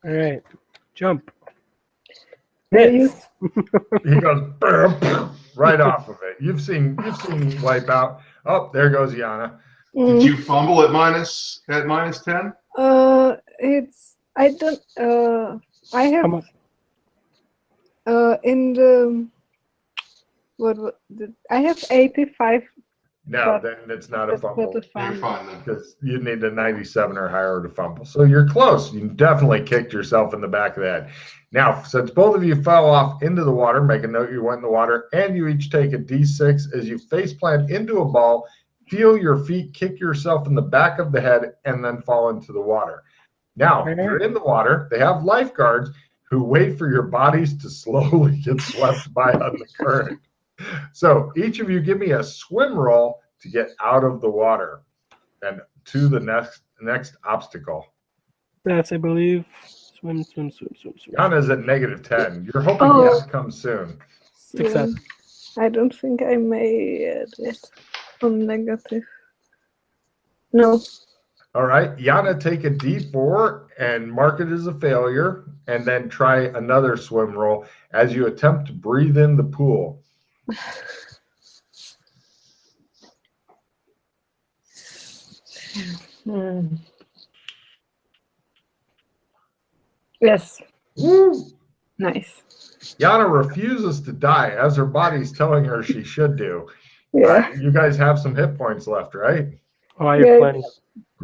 All right. Jump. You- Miss. He goes right off of it. You've seen Wipeout. Oh, there goes Yana. Did you fumble at minus 10? It's I don't I How have much? in the I have 85. No, But then it's not a that's not fumble a You're fun. fine then. because you need a 97 or higher to fumble. So you're close. You definitely kicked yourself in the back of the head. Now, since both of you fell off into the water, make a note you went in the water, and you each take a D6 as you face plant into a ball, feel your feet kick yourself in the back of the head, and then fall into the water. Now, you're in the water. They have lifeguards who wait for your bodies to slowly get swept by on the current. So each of you give me a swim roll to get out of the water and to the next obstacle. That's, I believe. Swim. Yana's at -10. You're hoping Oh. that comes soon. Success. I don't think I made it on negative. No. All right, Yana, take a D4 and mark it as a failure, and then try another swim roll as you attempt to breathe in the pool. Yes. Woo! Nice. Yana refuses to die, as her body's telling her she should do. Yeah. You guys have some hit points left, right? Oh, I have Yeah, plenty.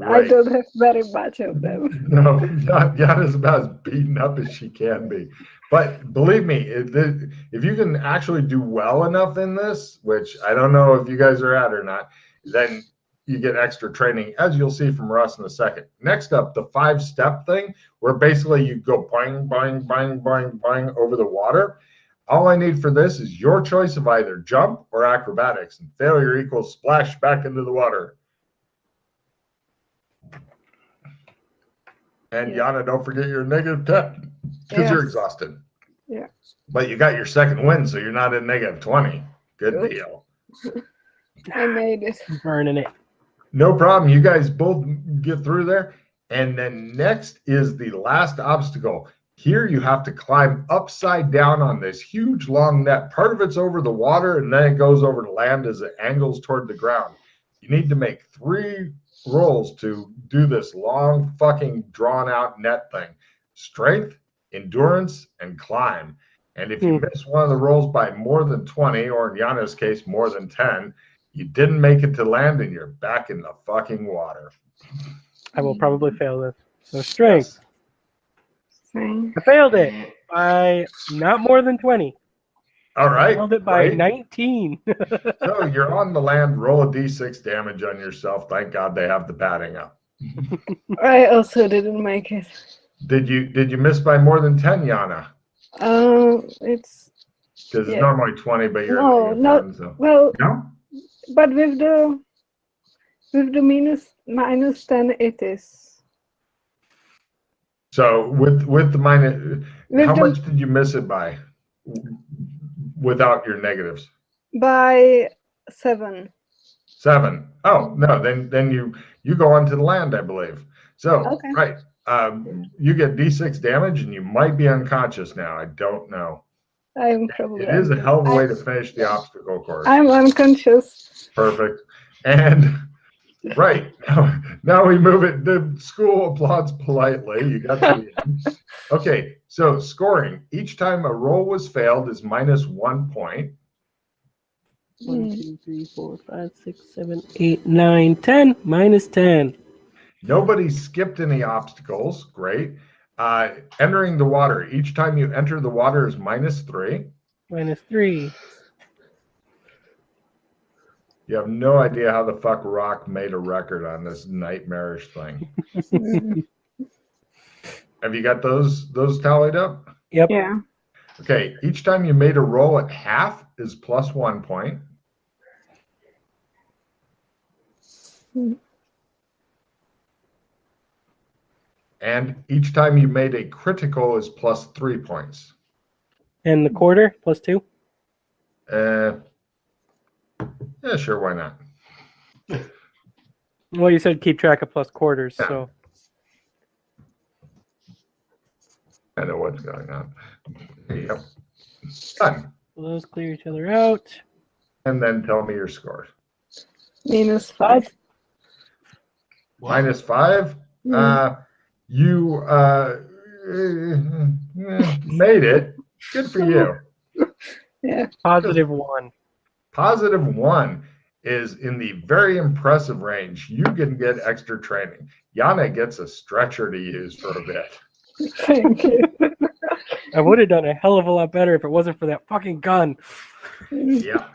I don't have very much of them. No, Yana's about as beaten up as she can be. But believe me, if you can actually do well enough in this, which I don't know if you guys are at or not, then you get extra training, as you'll see from Russ in a second. Next up, the 5-step thing, where basically you go boing, boing, boing, boing, boing over the water. All I need for this is your choice of either jump or acrobatics, and failure equals splash back into the water. And Yana, don't forget your -10 because you're exhausted. Yeah. But you got your second win, so you're not at -20. Good deal. I made it. Burning it. No problem. You guys both get through there. And then next is the last obstacle. Here you have to climb upside down on this huge long net. Part of it's over the water, and then it goes over to land as it angles toward the ground. You need to make 3 rolls to do this long fucking drawn out net thing. Strength, endurance, and climb. And if you miss one of the rolls by more than 20, or in Yana's case, more than 10, you didn't make it to land and you're back in the fucking water. I will probably fail this. So strength. Fine. I failed it by not more than 20. All right. I failed it by 19. So you're on the land. Roll a d6 damage on yourself. Thank God they have the padding up. I also didn't make it. Did you miss by more than 10, Yana? It's because it's normally 20, but you're no. 10, so. Well, No? but with the minus 10, it is. So with the minus, how much did you miss it by? Without your negatives? By 7. 7. Oh no, then you go onto the land, I believe. So right, you get d6 damage, and you might be unconscious now. I don't know. I'm probably. It is a hell of a way to finish the obstacle course. I'm unconscious. Perfect. And right now we move it. The school applauds politely. You got to the end. Okay, so scoring. Each time a roll was failed is minus 1 point. 1, 2, 3, 4, 5, 6, 7, 8, 9, 10. Minus 10. Nobody skipped any obstacles. Great. Entering the water. Each time you enter the water is minus 3. Minus 3. You have no idea how the fuck Rock made a record on this nightmarish thing. Have you got those tallied up? Yep. Yeah. Okay. Each time you made a roll at half is plus 1 point. And each time you made a critical is plus 3 points. And the quarter, plus 2? Yeah, sure, why not? Well, you said keep track of plus quarters, Yeah. so. I know what's going on. Yep. Done. Those clear each other out. And then tell me your score. -5. -5. Mm. You made it. Good for you. Yeah. +1. +1 is in the very impressive range. You can get extra training. Yana gets a stretcher to use for a bit. Thank you. I would have done a hell of a lot better if it wasn't for that fucking gun. Yeah.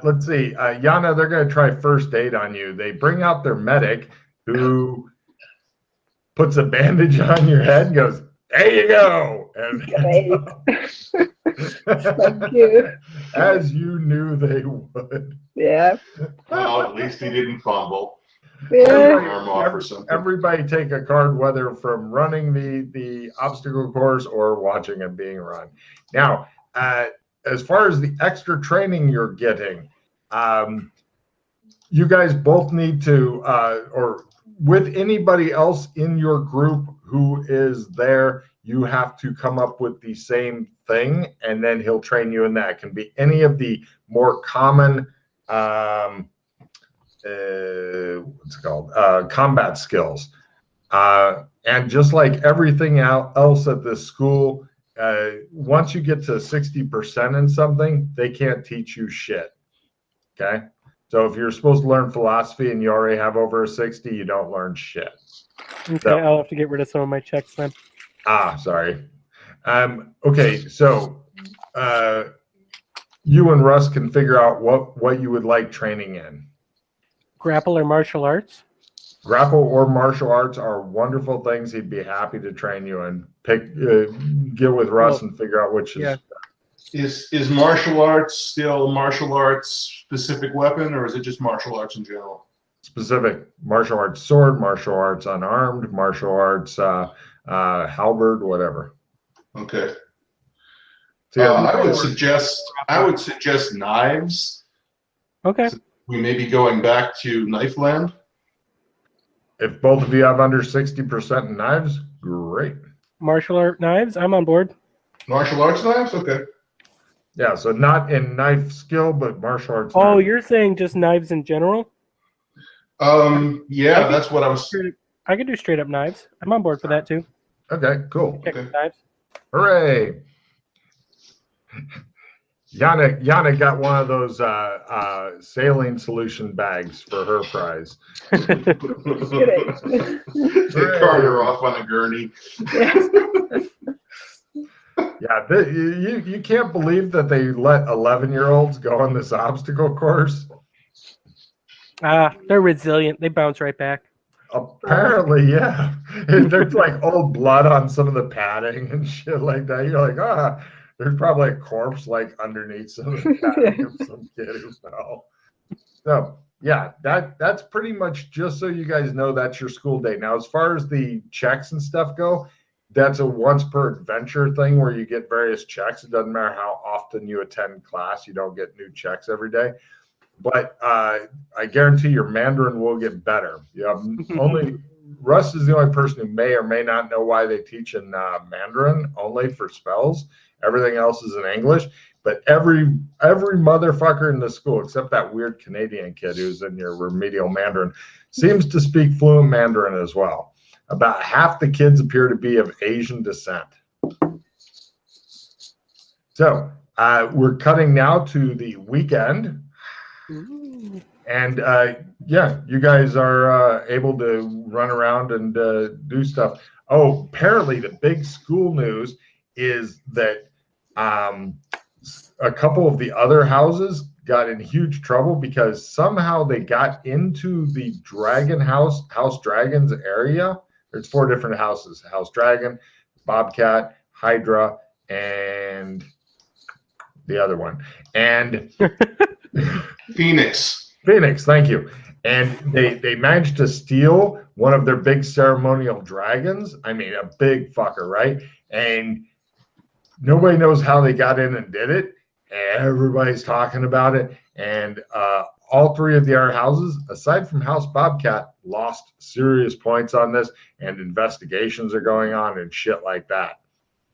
Let's see. Yana, they're going to try first aid on you. They bring out their medic who puts a bandage on your head and goes, "There you go." And Thank you. As you knew they would. Yeah. Well, at least he didn't fumble. Yeah. Arm off or something. Everybody take a card, whether from running the obstacle course or watching it being run. Now, as far as the extra training you're getting, you guys both need to, or with anybody else in your group who is there, you have to come up with the same thing, and then he'll train you in that. It can be any of the more common what's it called, combat skills, and just like everything else at this school, once you get to 60% in something, they can't teach you shit. Okay, so if you're supposed to learn philosophy and you already have over a 60, you don't learn shit. Okay, So, I'll have to get rid of some of my checks then. sorry. Okay, so you and Russ can figure out what you would like training in. Grapple or martial arts? Grapple or martial arts are wonderful things. He'd be happy to train you and get with Russ and figure out which is. Yeah. Is martial arts still martial arts specific weapon, or is it just martial arts in general? Specific martial arts sword, martial arts unarmed, martial arts halberd, whatever. Okay. So, I would suggest knives. Okay. We may be going back to knife land. if both of you have under 60% in knives, great. Martial art knives, I'm on board. Martial arts knives? Okay. Yeah, so not in knife skill, but martial arts. Oh, knives. you're saying just knives in general? Yeah, that's what I was. I could do straight up knives. I'm on board for that too. Okay, cool. Check Okay. knives. Hooray! Yana got one of those sailing solution bags for her prize. They cart her off on a gurney. Yeah, you can't believe that they let 11-year-olds go on this obstacle course. They're resilient. They bounce right back. Apparently, yeah. There's like old blood on some of the padding and shit like that. You're like, there's probably a corpse like underneath some of the padding of some kid who fell. So yeah, that's pretty much just so you guys know that's your school day. Now, as far as the checks and stuff go, that's a once per adventure thing where you get various checks. It doesn't matter how often you attend class, you don't get new checks every day. But I guarantee your Mandarin will get better. Yeah, Russ is the only person who may or may not know why they teach in Mandarin only for spells. Everything else is in English. But every motherfucker in the school, except that weird Canadian kid who's in your remedial Mandarin, seems to speak fluent Mandarin as well. About half the kids appear to be of Asian descent. So we're cutting now to the weekend. And yeah, you guys are able to run around and do stuff. Oh, apparently the big school news is that a couple of the other houses got in huge trouble because somehow they got into the Dragon House Dragons area. There's 4 different houses: House Dragon, Bobcat, Hydra, and the other one. And Phoenix, thank you. And they managed to steal one of their big ceremonial dragons. I mean, a big fucker, right? And nobody knows how they got in and did it. Everybody's talking about it. And all 3 of the other houses, aside from House Bobcat, lost serious points on this, and investigations are going on and shit like that.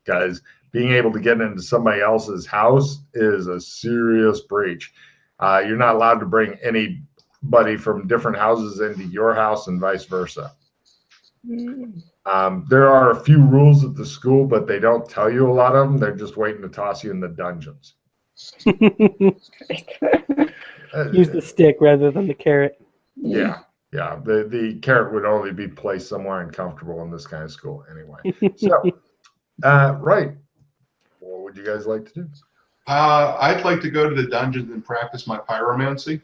because being able to get into somebody else's house is a serious breach. You're not allowed to bring anybody from different houses into your house and vice versa. There are a few rules at the school, but they don't tell you a lot of them. They're just waiting to toss you in the dungeons. Use the stick rather than the carrot. Yeah. The carrot would only be placed somewhere uncomfortable in this kind of school anyway. So, right. What would you guys like to do? I'd like to go to the dungeons and practice my pyromancy.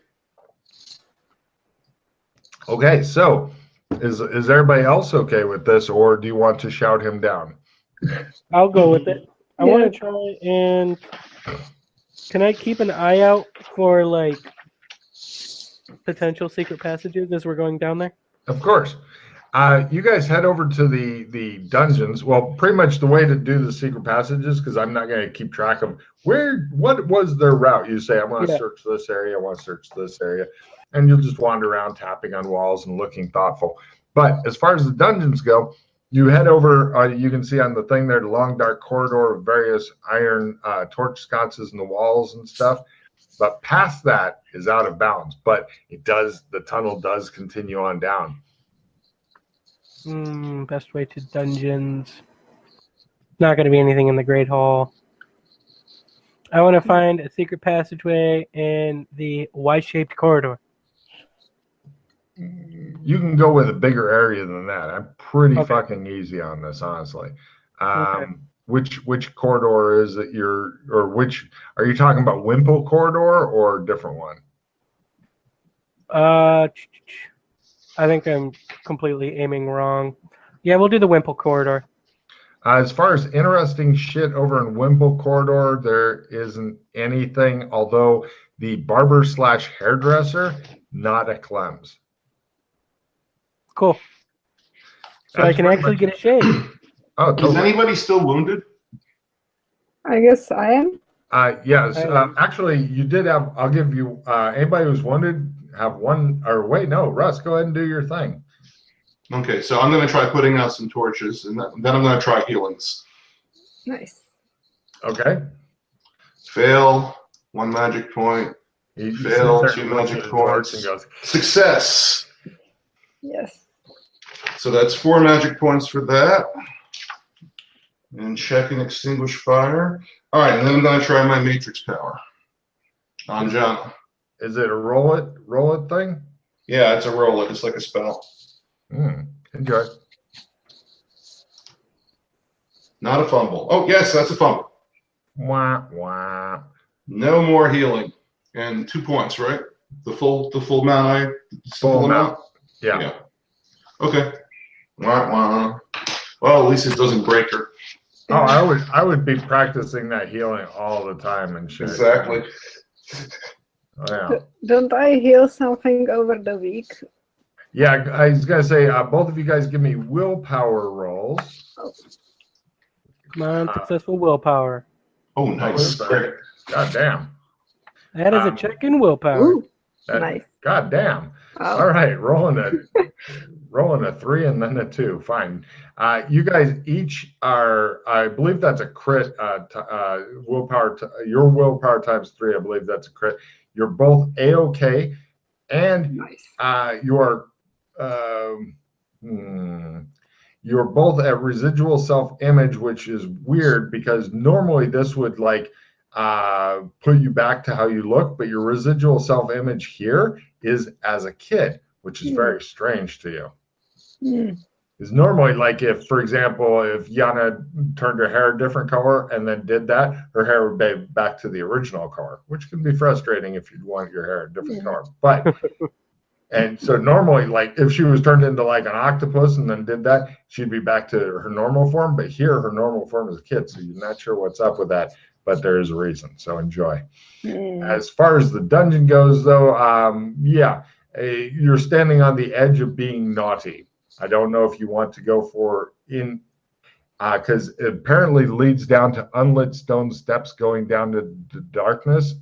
Okay, so is everybody else okay with this, or do you want to shout him down? I'll go with it. I want to try and... Can I keep an eye out for, like, potential secret passages as we're going down there? Of course. You guys head over to the dungeons. Well, pretty much the way to do the secret passages, because I'm not going to keep track of what was their route. You say, I want to search this area, I want to search this area, and you'll just wander around tapping on walls and looking thoughtful. But as far as the dungeons go, you head over, you can see on the thing there, the long dark corridor of various iron torch sconces in the walls and stuff. But past that is out of bounds. But the tunnel does continue on down. Best way to dungeons. Not going to be anything in the Great Hall. I want to find a secret passageway in the Y-shaped corridor. You can go with a bigger area than that. I'm pretty fucking easy on this, honestly. Which corridor is it are you talking about Wimple corridor or a different one? I think I'm completely aiming wrong. Yeah, we'll do the Wimple corridor. As far as interesting shit over in Wimple corridor, there isn't anything, although the barber/hairdresser, not a Clem's. Cool. So I can actually get a shave. Oh, totally. Is anybody still wounded? I guess I am. Yes. Actually, you did have. I'll give you. Anybody who's wounded have one. Or wait, no, Russ, go ahead and do your thing. Okay, so I'm going to try putting out some torches, and then I'm going to try healings. Nice. Okay. Fail, 1 magic point. Fail, 2 magic points. And goes, Success. Yes. So that's 4 magic points for that. And check and extinguish fire. All right, and then I'm going to try my matrix power on John. Is it a roll it thing? Yeah, it's a roll it. It's like a spell. Enjoy. Not a fumble. Oh, yes, that's a fumble. Wah, wah. No more healing. And 2 points, right? The full amount Full amount. Yeah. Okay. Wah, wah. Well, at least it doesn't break her. Oh, I would be practicing that healing all the time and shit. Exactly. Oh, yeah. Don't I heal something over the week? Yeah, I was gonna say, both of you guys give me willpower rolls. Come on, successful willpower. Oh, nice. Great. God damn. That is a check in willpower. Ooh, nice. God damn. Oh. All right, rolling a 3 and then a 2. Fine. You guys each are. I believe that's a crit. Willpower. Your willpower times 3. I believe that's a crit. You're both A-OK, and Nice. you're both at residual self-image, which is weird because normally this would like put you back to how you look, but your residual self-image here is as a kid, which is very strange to you. Because normally, like if, for example, if Yana turned her hair a different color and then did that, her hair would be back to the original color, which can be frustrating if you'd want your hair a different color. But and so normally, like if she was turned into like an octopus and then did that, she'd be back to her normal form. But here, her normal form is a kid, so you're not sure what's up with that. But there is a reason, so enjoy. As far as the dungeon goes, though, you're standing on the edge of being naughty. I don't know if you want to go for because it apparently leads down to unlit stone steps going down to the darkness,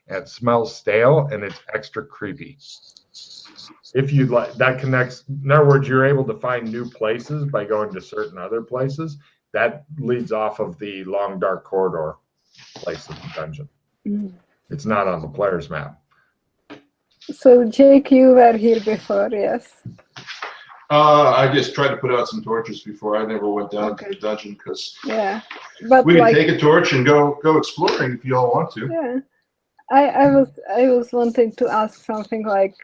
and it smells stale, and it's extra creepy. If you'd like, that connects. In other words, you're able to find new places by going to certain other places that leads off of the long dark corridor place of the dungeon. It's not on the player's map. So, Jake, you were here before, yes? I just tried to put out some torches before. I never went down to the dungeon because But we can like, take a torch and go exploring if you all want to. yeah, I was wanting to ask something like,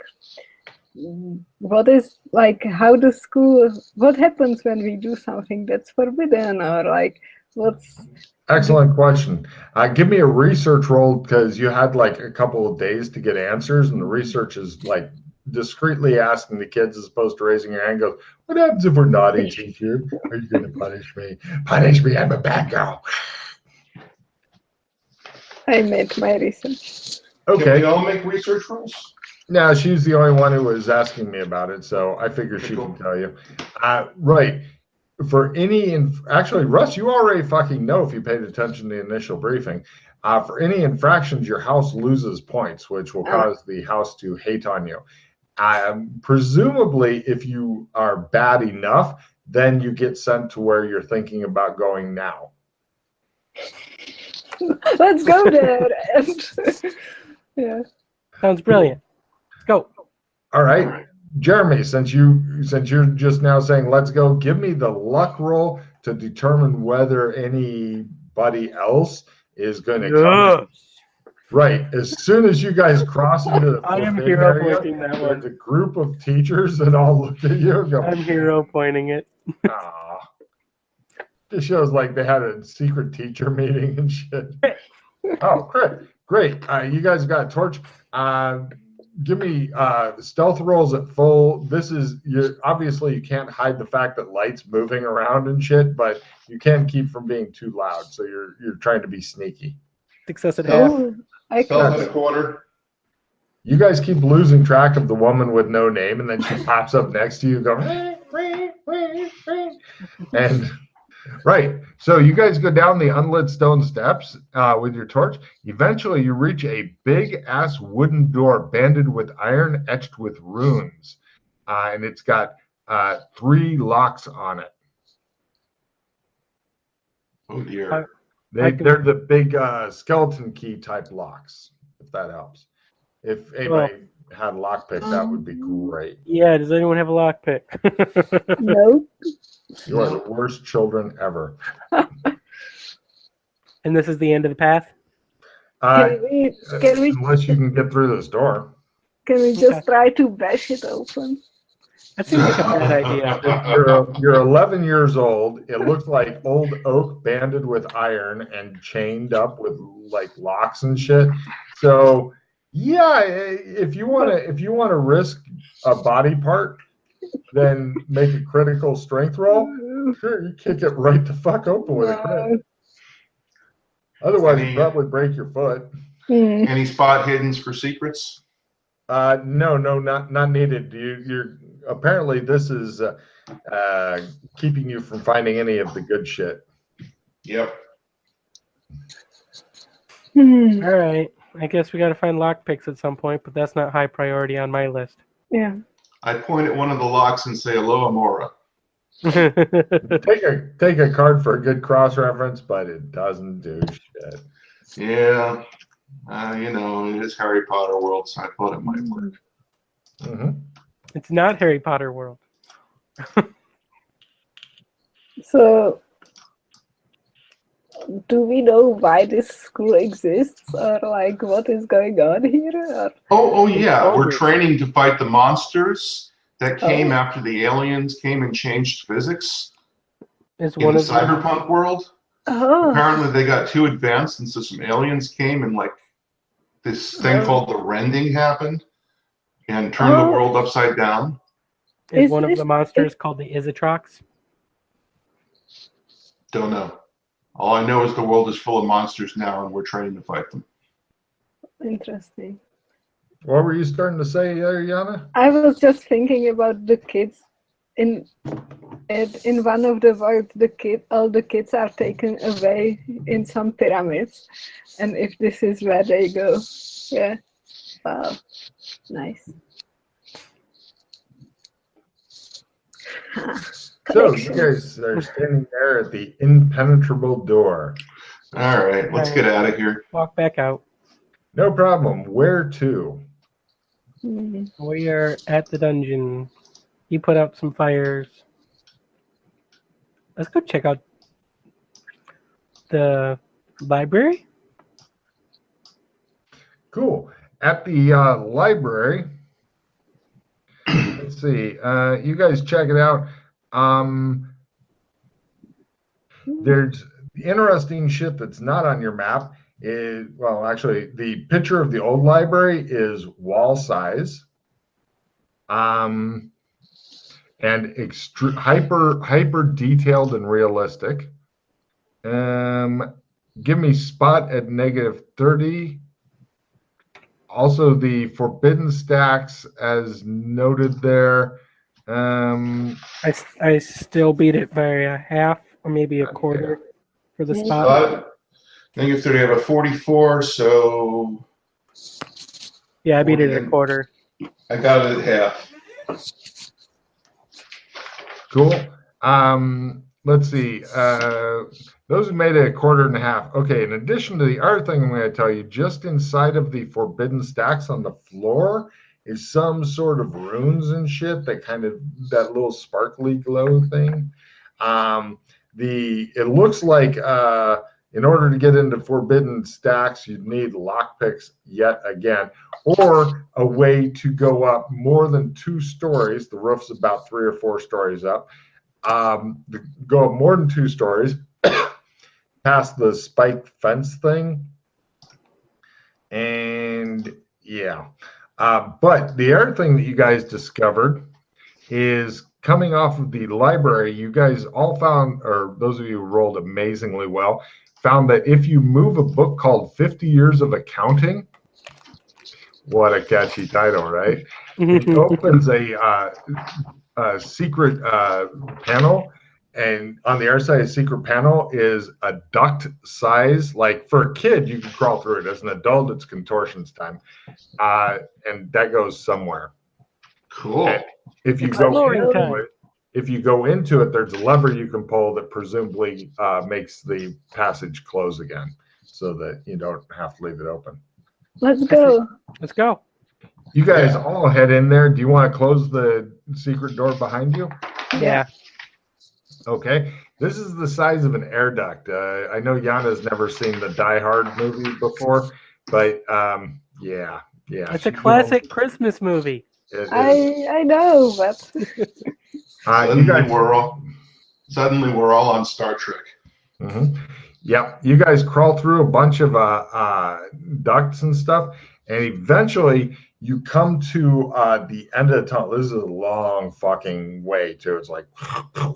what is like, how the school? What happens when we do something that's forbidden, or like, what's? Excellent question. Give me a research roll because you had like a couple of days to get answers, and the research is like discreetly asking the kids as opposed to raising your hand. Goes, what happens if we're naughty, teacher? Are you going to punish me? Punish me! I'm a bad girl. I made my research. Okay. Can we all make research rolls? No, she's the only one who was asking me about it, so I figure she can tell you. Right. For any, actually, Russ, you already fucking know if you paid attention to the initial briefing. For any infractions, your house loses points, which will cause the house to hate on you. Presumably, if you are bad enough, then you get sent to where you're thinking about going now. Let's go there. Yeah. Sounds brilliant. Go. All right. Jeremy, since you're just now saying let's go, give me the luck roll to determine whether anybody else is going to come. Right. As soon as you guys cross into the I am forbidden hero area, pointing that one. there's a group of teachers that all look at you and go, I'm hero pointing it. aw. This shows like they had a secret teacher meeting and shit. Oh, great. You guys got a torch. Give me stealth rolls at full. This is obviously you can't hide the fact that light's moving around and shit, but you can keep from being too loud. So you're trying to be sneaky. Success at half. Oh, I Stealth can. at a quarter. You guys keep losing track of the woman with no name, and then she pops up next to you, go, and right. So you guys go down the unlit stone steps with your torch. Eventually, you reach a big-ass wooden door banded with iron etched with runes. And it's got 3 locks on it. Oh, dear. They're the big skeleton key type locks, if that helps. If anybody had a lockpick, that would be great. Yeah, does anyone have a lockpick? No. You are the worst children ever. And this is the end of the path? Can we Unless you can get through this door. just try to bash it open? That seems like a bad idea. You're 11 years old. It looks like old oak banded with iron and chained up with like locks and shit. So yeah, if you want to risk a body part, then make a critical strength roll. Sure, you kick it right the fuck open with a crit. Otherwise, you probably break your foot. Any spot hiddens for secrets? No, not needed. You're apparently this is keeping you from finding any of the good shit. Yep. All right. I guess we got to find lockpicks at some point, but that's not high priority on my list. Yeah. I point at one of the locks and say, "Hello, Amora." Take a card for a good cross reference, but it doesn't do shit. Yeah. It is Harry Potter world, so I thought it might work. Mm-hmm. It's not Harry Potter world. So, do we know why this school exists, or like what is going on here? Or? Oh yeah. We're Soldiers. training to fight the monsters that came after the aliens came and changed physics Is in one the of them. cyberpunk world. Oh, Apparently, they got too advanced, and so some aliens came and like this thing called the rending happened and turned the world upside down. Is one of the monsters called the Isotrox? Don't know. All I know is the world is full of monsters now, and we're training to fight them. interesting. What were you starting to say there, Yana? I was just thinking about the kids. In one of the worlds, all the kids are taken away in some pyramids, and if this is where they go, yeah, wow, nice. So you guys are standing there at the impenetrable door. All right, let's get out of here. Walk back out. No problem. Where to? We are at the dungeon. You put out some fires. Let's go check out the library. Cool. At the library, let's see. You guys check it out. There's interesting shit that's not on your map. Well, actually, the picture of the old library is wall size, and hyper detailed and realistic. Give me spot at -30. Also, the forbidden stacks, as noted there. I still beat it by a half or maybe a quarter for the spot. -30, I have a 44, so Yeah, I beat it at a quarter. I got it at half. Cool. Let's see. Those who made it a quarter and a half. Okay, in addition to the other thing I'm going to tell you, just inside of the forbidden stacks on the floor is some sort of runes and shit, that little sparkly glow thing. It looks like in order to get into forbidden stacks, you'd need lockpicks yet again, or a way to go up more than 2 stories. The roof's about 3 or 4 stories up. Go up more than 2 stories, past the spiked fence thing, and yeah. But the other thing that you guys discovered is coming off of the library, you guys all found, or those of you who rolled amazingly well, found that if you move a book called 50 Years of Accounting, what a catchy title, right? It opens a secret panel, and on the other side of the secret panel is a duct size. Like for a kid, you can crawl through it. As an adult, it's contortions time, and that goes somewhere. Cool. And if you go into it, there's a lever you can pull that presumably makes the passage close again, so that you don't have to leave it open. Let's go. Let's go. You guys all head in there. Do you want to close the secret door behind you? Yeah. Okay. This is the size of an air duct. I know Yana's never seen the Die Hard movie before, but yeah. It's a classic Christmas movie. I know, but Suddenly we're all on Star Trek. Mm-hmm. Yeah, you guys crawl through a bunch of ducts and stuff, and eventually you come to the end of the tunnel. This is a long fucking way, too. It's like,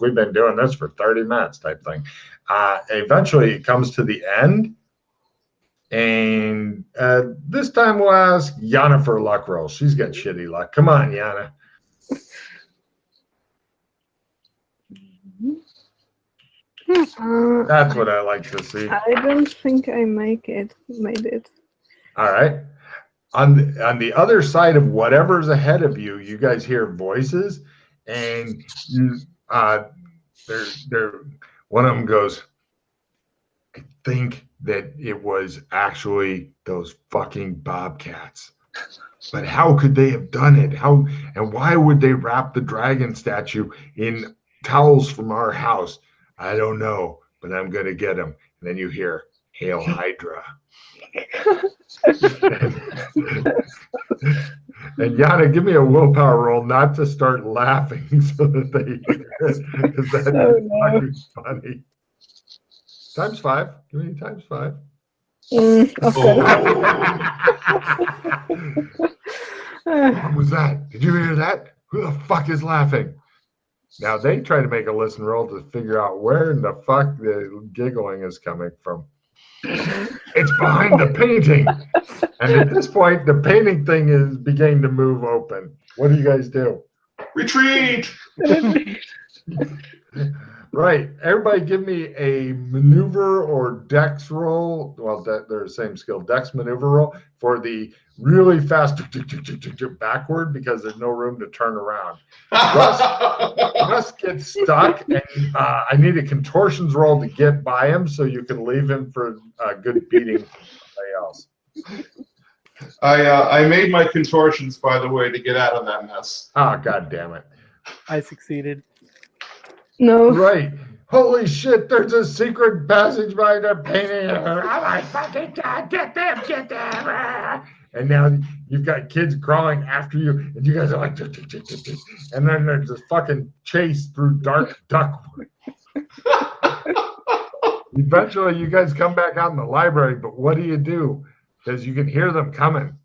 we've been doing this for 30 minutes type thing. Eventually it comes to the end, and this time we'll ask Yana for a luck roll. She's got shitty luck. Come on, Yana. That's what I like to see. I don't think I made it. All right. On the other side of whatever's ahead of you, you guys hear voices, and one of them goes, I think that it was actually those fucking bobcats. But how could they have done it? How and why would they wrap the dragon statue in towels from our house? I don't know, but I'm going to get him. And then you hear, Hail Hydra. And Yana, give me a willpower roll not to start laughing so that because that's funny. Times 5. Give me times 5. Okay. What was that? Did you hear that? Who the fuck is laughing? Now they try to make a listen roll to figure out where in the fuck the giggling is coming from. It's behind the painting. And at this point, the painting thing is beginning to move open. What do you guys do? Retreat! Right. Everybody give me a maneuver or dex roll. Well, they're the same skill. Dex maneuver roll for the really fast backward because there's no room to turn around. Russ gets stuck, and I need a contortions roll to get by him so you can leave him for a good beating from somebody else. I made my contortions, by the way, to get out of that mess. Oh, God damn it. I succeeded. No. Right. Holy shit, there's a secret passage by the painting. Oh my fucking God, get them. And now you've got kids crawling after you, and you guys are like, and then there's this fucking chase through dark duckwood. Eventually, you guys come back out in the library, but what do? Because you can hear them coming.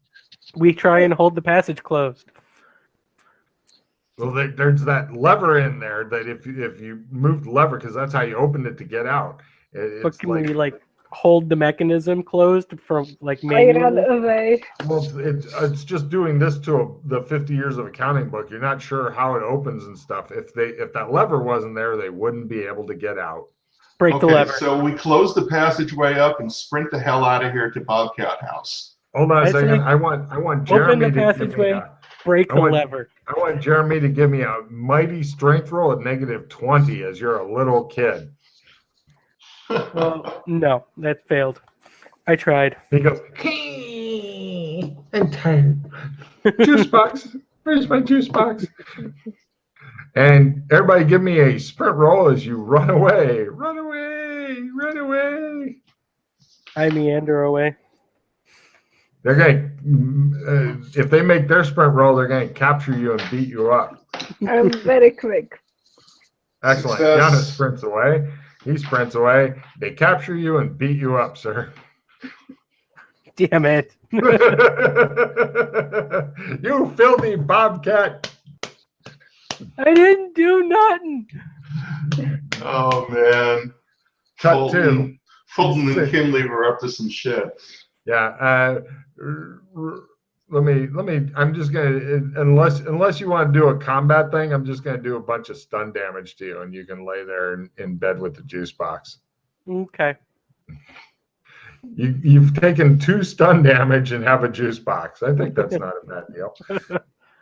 We try and hold the passage closed. Well, there's that lever in there that if you move the lever, because that's how you open it to get out. But can we like hold the mechanism closed from like I manually? ran away. Well, it's just doing this to the 50 years of accounting book. You're not sure how it opens and stuff. If that lever wasn't there, they wouldn't be able to get out. Break the lever. So we close the passageway up and sprint the hell out of here to Bobcat House. Hold on a I second. think I want Jeremy Open the to give me passageway. Break I the want- lever. I want Jeremy to give me a mighty strength roll at -20 as you're a little kid. Well, no, that failed. I tried. He goes, hey, I'm tired. Juice box. Where's my juice box? And everybody give me a sprint roll as you run away. Run away. Run away. I meander away. They're going to, if they make their sprint roll, they're going to capture you and beat you up. I'm very quick. Excellent. Success. Giannis sprints away. He sprints away. They capture you and beat you up, sir. Damn it. You filthy bobcat. I didn't do nothing. Oh man. Cut two. Fulton and Kinley were up to some shit. Yeah. Let me. I'm just gonna, unless you want to do a combat thing, I'm just gonna do a bunch of stun damage to you, and you can lay there in bed with the juice box. Okay. You've taken 2 stun damage and have a juice box. I think that's not a bad deal.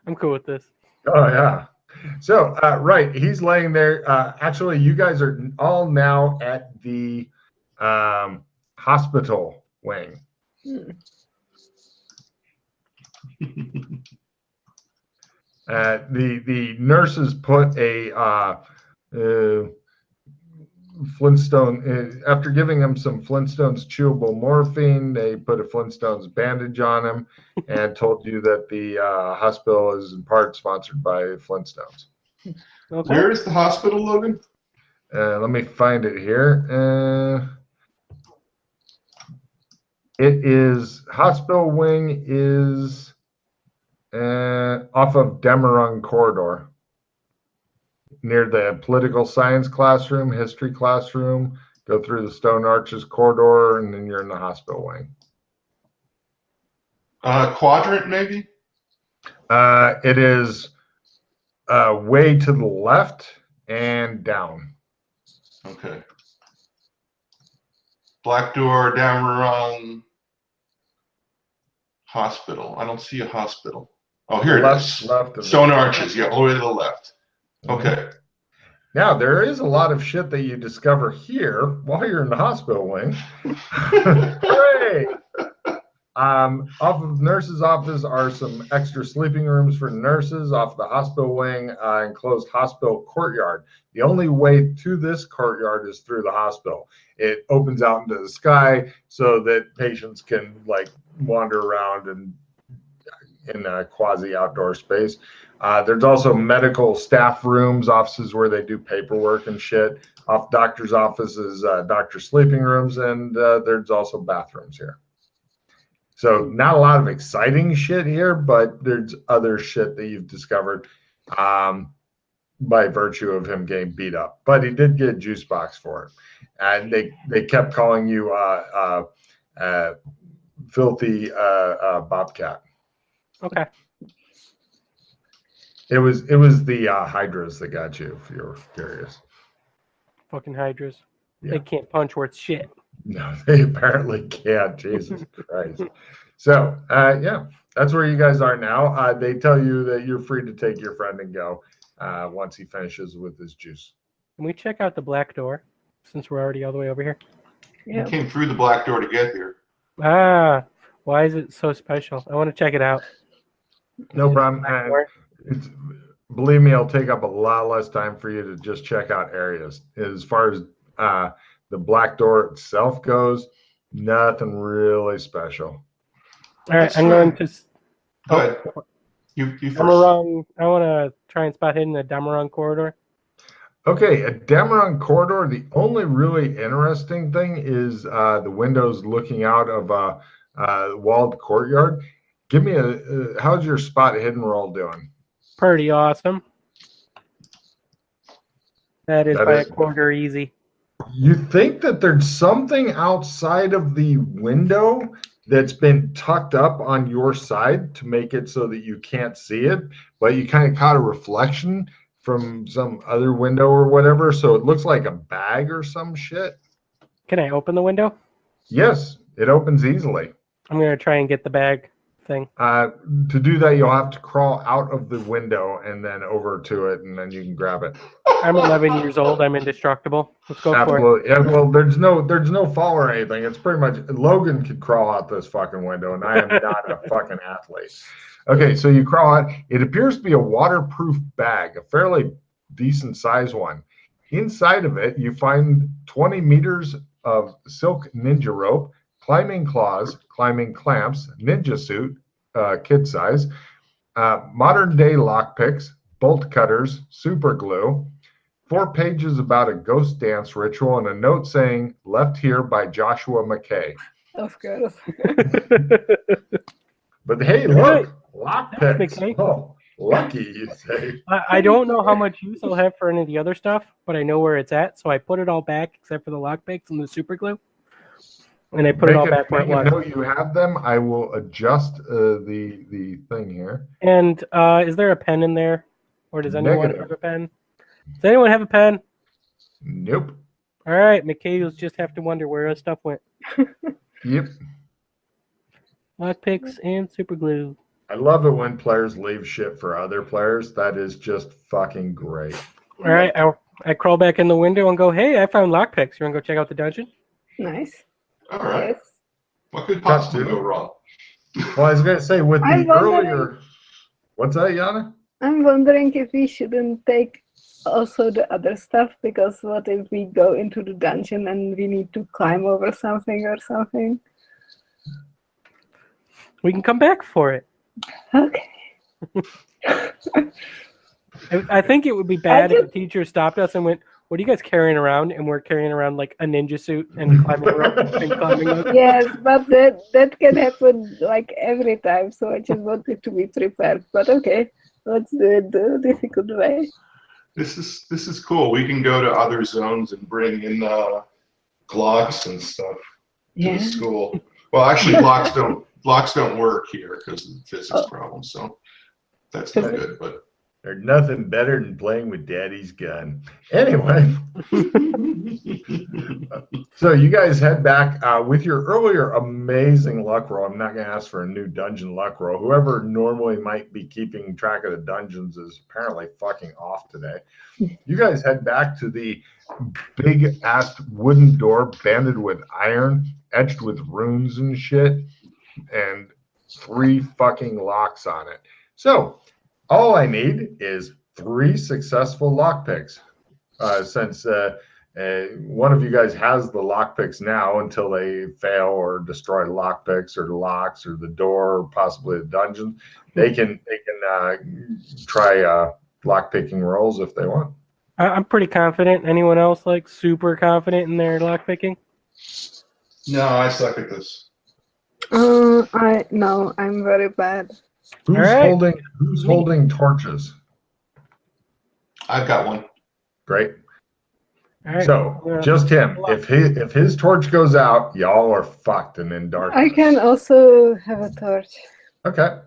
I'm cool with this. Oh yeah. So right, he's laying there. Actually, you guys are all now at the hospital wing. The nurses put a Flintstone, after giving him some Flintstones chewable morphine, they put a Flintstones bandage on him and told you that the hospital is in part sponsored by Flintstones. Okay. Where is the hospital, Logan? Let me find it here. It is, hospital wing is off of Demerung Corridor, near the political science classroom, history classroom. Go through the Stone Arches corridor, and then you're in the hospital wing. Quadrant, maybe? It is way to the left and down. Okay. Black door, down hospital. I don't see a hospital. Oh, here it is. Left of Stone Arches, yeah, all the way to the left. Okay. Now, there is a lot of shit that you discover here while you're in the hospital wing. Hooray! Off of the nurse's office are some extra sleeping rooms for nurses. Off the hospital wing, enclosed hospital courtyard. The only way to this courtyard is through the hospital. It opens out into the sky so that patients can like wander around and in a quasi outdoor space. There's also medical staff rooms, offices where they do paperwork and shit. Off doctor's offices, doctor sleeping rooms, and there's also bathrooms here. So not a lot of exciting shit here, but there's other shit that you've discovered by virtue of him getting beat up. But he did get a juice box for it. And they kept calling you filthy bobcat. Okay. It was the hydras that got you, if you're curious. Fucking hydras. Yeah. They can't punch worth shit. No, they apparently can't. Jesus Christ. So, yeah, that's where you guys are now. They tell you that you're free to take your friend and go once he finishes with his juice. Can we check out the black door since we're already all the way over here? You came through the black door to get here. Ah, why is it so special? I want to check it out. No problem. And believe me, it'll take up a lot less time for you to just check out areas. As far as the black door itself goes, nothing really special. All right, I'm going to. Go ahead. You first. Damarung, I want to try and spot hidden in the Damarung corridor. Okay, a Damarung corridor. The only really interesting thing is the windows looking out of a walled courtyard. Give me how's your spot hidden roll doing? Pretty awesome. That is by a quarter easy. You think that there's something outside of the window that's been tucked up on your side to make it so that you can't see it, but you kind of caught a reflection from some other window or whatever, so it looks like a bag or some shit. Can I open the window? Yes, it opens easily. I'm going to try and get the bag thing. To do that, you'll have to crawl out of the window and then over to it, and then you can grab it. I'm 11 years old. I'm indestructible. Let's go for it. Yeah, well, there's no fall or anything. It's pretty much Logan could crawl out this fucking window, and I am not a fucking athlete. Okay, so you crawl out. It appears to be a waterproof bag, a fairly decent size one. Inside of it, you find 20 meters of silk ninja rope, climbing claws, climbing clamps, ninja suit, kid size, modern day lockpicks, bolt cutters, super glue, 4 pages about a ghost dance ritual, and a note saying, left here by Joshua McKay. Of course. But hey, look, lockpicks. Oh, lucky, you say. I don't know how much use I'll have for any of the other stuff, but I know where it's at, so I put it all back except for the lockpicks and the super glue. And I put it all back where it was. Know you have them. I will adjust the thing here. And is there a pen in there? Or does anyone have a pen? Does anyone have a pen? Nope. All right, McKay will just have to wonder where his stuff went. Yep. Lockpicks and super glue. I love it when players leave shit for other players. That is just fucking great. All right, I crawl back in the window and go, hey, I found lockpicks. You want to go check out the dungeon? Nice. All right. Yes. What could possibly go wrong? Well, I was going to say, with the earlier... What's that, Yana? I'm wondering if we shouldn't take also the other stuff, because what if we go into the dungeon and we need to climb over something or something? We can come back for it. Okay. I think it would be bad if the teacher stopped us and went, what are you guys carrying around? And we're carrying around like a ninja suit and climbing rope and climbing up. Yes, but that can happen like every time, so I just wanted to be prepared. But okay, let's do it the difficult way. This is cool. We can go to other zones and bring in Glocks and stuff to the school. Well, actually, Glocks don't work here because of the physics problem, so that's not good. But there's nothing better than playing with Daddy's gun. Anyway, so you guys head back with your earlier amazing luck roll. I'm not going to ask for a new dungeon luck roll. Whoever normally might be keeping track of the dungeons is apparently fucking off today. You guys head back to the big ass wooden door banded with iron, etched with runes and shit, and 3 fucking locks on it. So all I need is 3 successful lockpicks. Since one of you guys has the lockpicks now until they fail or destroy lockpicks or the locks or the door or possibly the dungeon, they can try lockpicking rolls if they want. I'm pretty confident. Anyone else like super confident in their lockpicking? no, I suck at this. I'm very bad. Who's holding torches? I've got one. Great. All right. So just him. If his torch goes out, y'all are fucked and in darkness. I can also have a torch. Okay.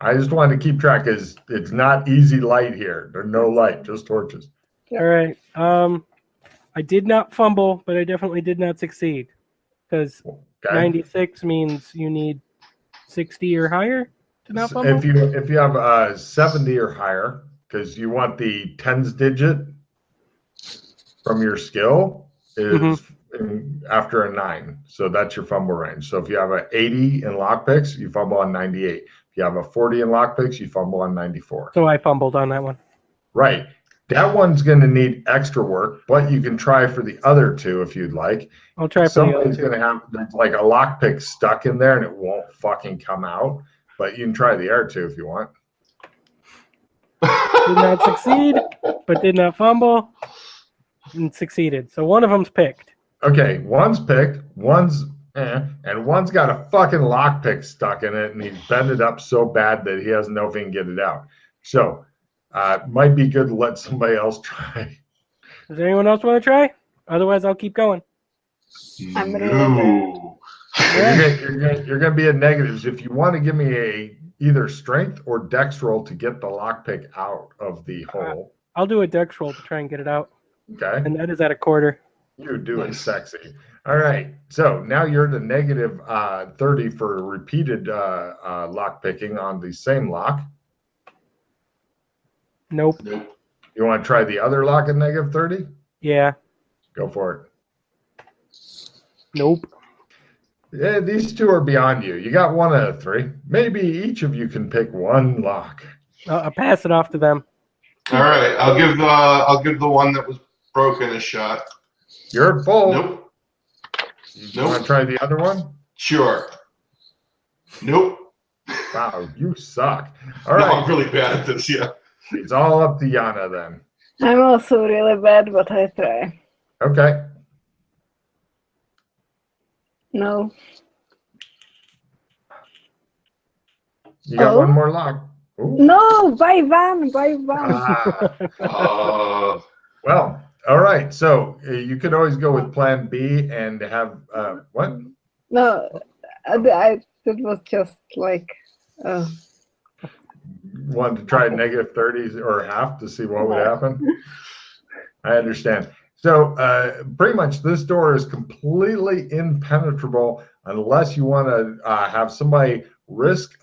I just wanted to keep track because it's not easy light here. There's no light, just torches. All right. I did not fumble, but I definitely did not succeed because 96 means you need 60 or higher to not fumble? If you have 70 or higher, because you want the tens digit from your skill is after a 9. So that's your fumble range. So if you have an 80 in lockpicks, you fumble on 98. If you have a 40 in lockpicks, you fumble on 94. So I fumbled on that one. Right. That one's going to need extra work, but you can try for the other 2 if you'd like. I'll try for the other 2. Somebody's going to have like a lockpick stuck in there and it won't fucking come out. But you can try the other 2 if you want. Did not succeed, but did not fumble, and succeeded. So one of them's picked. Okay, one's picked, one's and one's got a fucking lockpick stuck in it, and he's bent it up so bad that he doesn't know if he can get it out. So, might be good to let somebody else try. Does anyone else want to try? Otherwise, I'll keep going. I'm really You're going to be at negatives. If you want to give me either strength or dex roll to get the lockpick out of the hole. I'll do a dex roll to try and get it out. Okay. And that is at a quarter. You do it sexy. All right. So now you're at a negative 30 for repeated lock picking on the same lock. Nope. You want to try the other lock at negative 30? Yeah. Go for it. Nope. Yeah, these 2 are beyond you. You got 1 out of 3. Maybe each of you can pick 1 lock. I'll pass it off to them. All right, I'll give the one that was broken a shot. You're at full. Nope. You want to try the other one? Sure. Nope. Wow, you suck. All No, right. I'm really bad at this. Yeah. It's all up to Yana then. I'm also really bad, but I try. Okay. No. You got 1 more lock. Ooh. No, by one. Well, all right. So you could always go with plan B and have what? No, it was just like. Wanted to try negative 30s or half to see what would happen. I understand. So pretty much this door is completely impenetrable unless you want to have somebody risk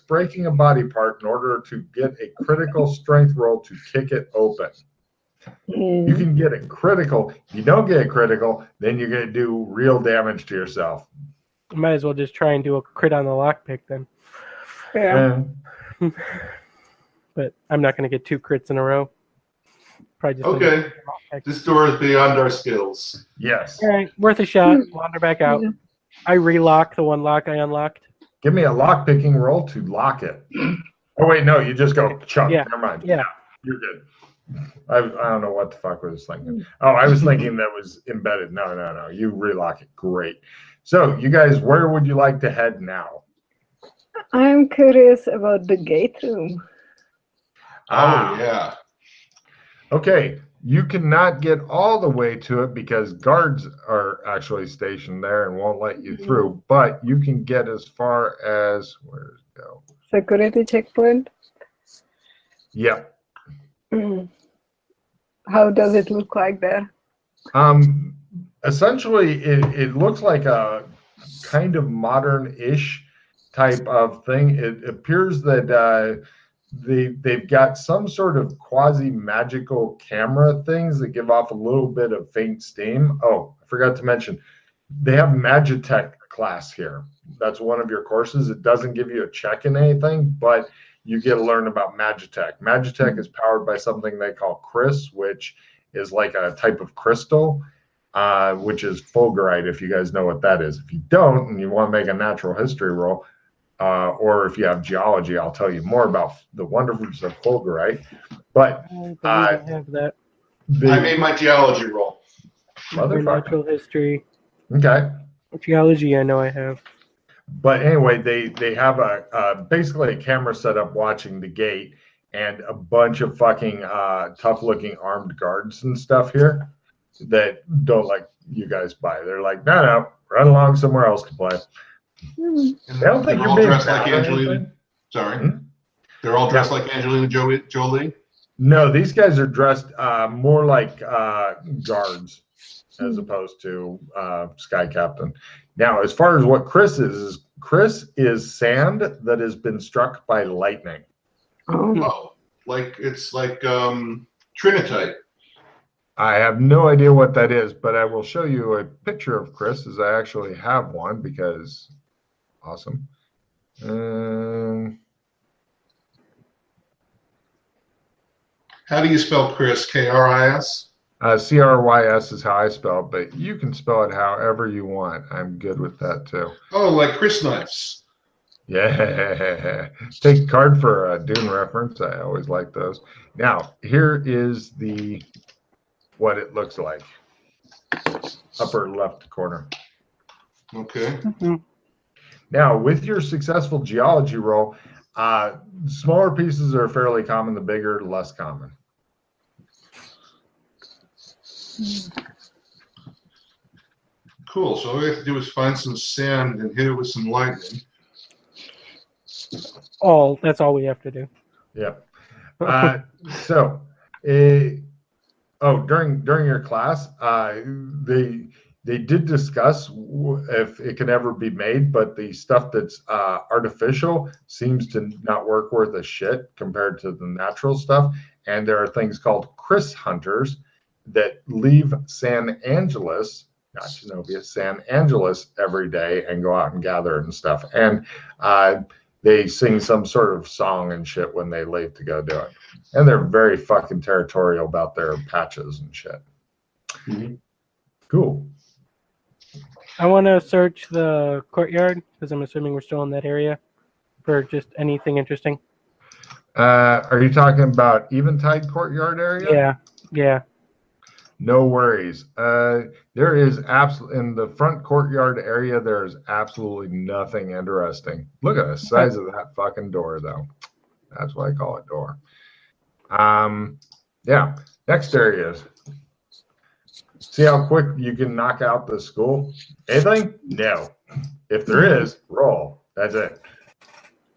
breaking a body part in order to get a critical strength roll to kick it open. You can get it critical. If you don't get it critical, then you're going to do real damage to yourself. Might as well just try and do a crit on the lockpick then. Yeah. But I'm not going to get 2 crits in a row. Probably just Okay. This door is beyond our skills. Yes. All right, worth a shot. Wander back out. I relock the 1 lock I unlocked. Give me a lock picking roll to lock it. Oh wait, no, you just go chunk. Yeah. Never mind. Yeah. You're good. I don't know what the fuck I was thinking. Oh, I was thinking that was embedded. No. You relock it. Great. So you guys, where would you like to head now? I'm curious about the gate room. Oh, yeah. Okay. You cannot get all the way to it because guards are actually stationed there and won't let you through, but you can get as far as, where's it go? Security checkpoint? Yep. How does it look like there? Essentially, it looks like a kind of modern-ish type of thing. It appears that they've got some sort of quasi-magical camera things that give off a little bit of faint steam. Oh, I forgot to mention, they have Magitech class here. That's one of your courses. It doesn't give you a check in anything, but you get to learn about Magitech. Magitech is powered by something they call Chris, which is like a type of crystal, which is fulgurite, if you guys know what that is. If you don't, and you want to make a natural history roll, or if you have geology, I'll tell you more about the wonders of fulgurite. But I have that. I made my geology roll. Natural history. Okay. Geology, I know I have. But anyway, they have basically a camera set up watching the gate and a bunch of fucking tough-looking armed guards and stuff here that don't like you guys by. They're like, no, run along somewhere else to play. And I don't think they're you're all being dressed like bad or Angelina. anything. Sorry. They're all dressed like Angelina Jolie? No, these guys are dressed more like guards as opposed to Sky Captain. Now, as far as what Chris is Chris is sand that has been struck by lightning. Oh, it's like trinitite. I have no idea what that is, but I will show you a picture of Chris, as I actually have one, because awesome. How do you spell Chris? K-R-I-S? Crys is how I spell it, but you can spell it however you want. I'm good with that too. Oh, like Chris knives. Yeah. Take a card for a Dune reference. I always like those. Now, here is what it looks like. Upper left corner. Okay. Now, with your successful geology roll, smaller pieces are fairly common. The bigger, less common. Cool. So all we have to do is find some sand and hit it with some lightning. That's all we have to do. Yep. During your class, they did discuss if it can ever be made, but the stuff that's artificial seems to not work worth a shit compared to the natural stuff. And there are things called Chris hunters that leave San Angeles, not Genovia, San Angeles every day and go out and gather and stuff. And they sing some sort of song and shit when they leave to go do it. And they're very fucking territorial about their patches and shit. Mm-hmm. Cool. I want to search the courtyard, because I'm assuming we're still in that area, for just anything interesting. Are you talking about Eventide courtyard area? Yeah. No worries. There is absolutely, in the front courtyard area, there is absolutely nothing interesting. Look at the size of that fucking door, though. That's why I call it door. Yeah. Next areas. See how quick you can knock out the school? Anything? No. If there is, roll. That's it.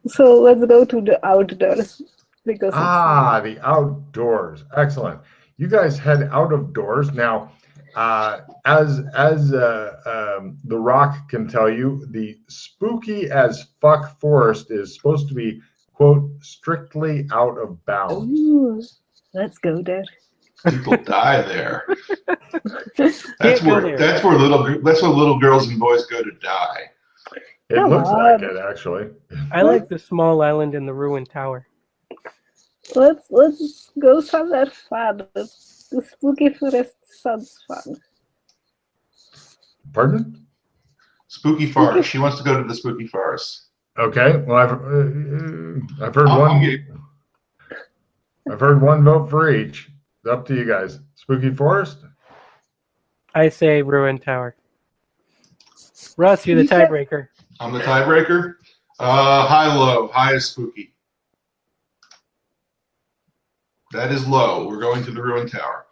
So let's go to the outdoors. Because the outdoors. Excellent. You guys head out of doors. Now, as The Rock can tell you, the spooky as fuck forest is supposed to be, quote, strictly out of bounds. Ooh, let's go there. People die there. That's where little girls and boys go to die. It looks like it, actually. I like the small island in the ruined tower. Let's go somewhere fun. The spooky forest sounds fun. Pardon? Spooky forest. She wants to go to the spooky forest. Okay. Well, I've heard I've heard one vote for each. It's up to you guys. Spooky forest? I say ruined tower. Russ, you're the tiebreaker. I'm the tiebreaker. High, low. High is spooky. That is low. We're going to the ruined tower.